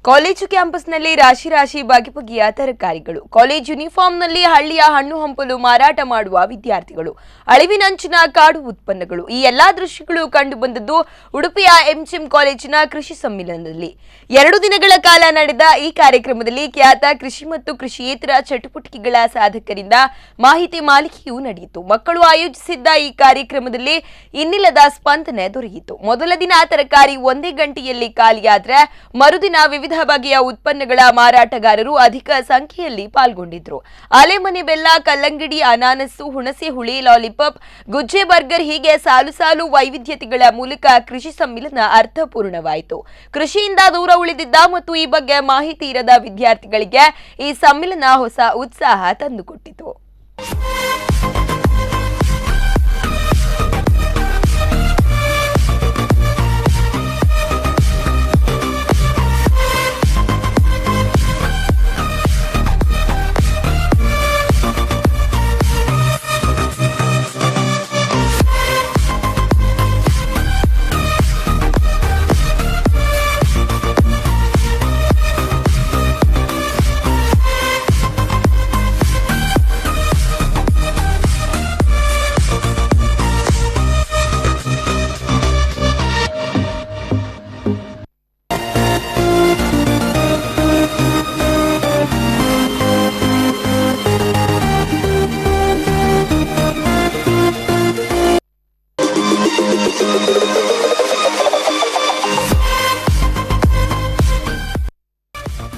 College ಕ್ಯಾಂಪಸ್ನಲ್ಲಿ ರಾಶಿ ರಾಶಿ ಬಗೆಬಗೆಯ ತರಕಾರಿಗಳು, ಕಾಲೇಜ್ ಯೂನಿಫಾರ್ಮ್ನಲ್ಲಿ ಹಳ್ಳಿಯ ಹಣ್ಣು ಹಂಪಲು ಮಾರಾಟ ಮಾಡುವ ವಿದ್ಯಾರ್ಥಿಗಳು, ಅಳಿವಿನಂಚಿನ ಕಾಡು ಉತ್ಪನ್ನಗಳು, ಈ ಎಲ್ಲಾ ದೃಶ್ಯಗಳು ಕಂಡುಬಂದದ್ದು ಉಡುಪಿಯ ಎಂಜಿಎಂ ಕಾಲೇಜಿನ ಕೃಷಿ ಸಮ್ಮೇಳನದಲ್ಲಿ. 2 ದಿನಗಳ ಕಾಲ ನಡೆದ ಈ ಕಾರ್ಯಕ್ರಮದಲ್ಲಿ ಖ್ಯಾತ ಕೃಷಿ ಮತ್ತು ಕೃಷಿಯೇತರ ಚಟುವಟಿಕೆಗಳ ಸಾಧಕರಿಂದ ಮಾಹಿತಿ ಮಾಲಿಕೆಯೂ ನಡೆಯಿತು. ಮಕ್ಕಳು ಆಯೋಜಿಸಿದ್ದ ಈ ಕಾರ್ಯಕ್ರಮದಲ್ಲಿ ಇನ್ನಿಲ್ಲದ ಸ್ಪಂದನೆ ದೊರೆಯಿತು. ಮೊದಲ ದಿನ ತರಕಾರಿ 1 ಗಂಟೆಯಲ್ಲಿ ಖಾಲಿಯಾದರೆ ಮರುದಿನ ವಿವಿಧ ಬಗೆಯ ಉತ್ಪನ್ನಗಳ ಮಾರಾಟಗಾರರು ಅಧಿಕ ಸಂಖ್ಯೆಯಲ್ಲಿ ಪಾಲ್ಗೊಂಡಿದ್ರು. ಆಲೆಮನೆ ಬೆಲ್ಲ, ಕಲ್ಲಂಗಡಿ, ಅನಾನಸು, ಹುಣಸೆ ಹುಳಿ, ಲಾಲಿಪಾಪ್, ಗುಜ್ಜೆ ಬರ್ಗರ್ ಹೀಗೆ ಸಾಲು ಸಾಲು ವೈವಿಧ್ಯತೆಗಳ ಮೂಲಕ ಕೃಷಿ ಸಮ್ಮೇಳನ ಅರ್ಥಪೂರ್ಣವಾಯಿತು. ಕೃಷಿಯಿಂದ ದೂರ ಉಳಿದಿದ್ದ ಮತ್ತು ಈ ಬಗ್ಗೆ ಮಾಹಿತಿ ಇರದ ವಿದ್ಯಾರ್ಥಿಗಳಿಗೆ ಈ ಸಮ್ಮೇಳನ ಹೊಸ ಉತ್ಸಾಹ ತಂದುಕೊಟ್ಟಿತು.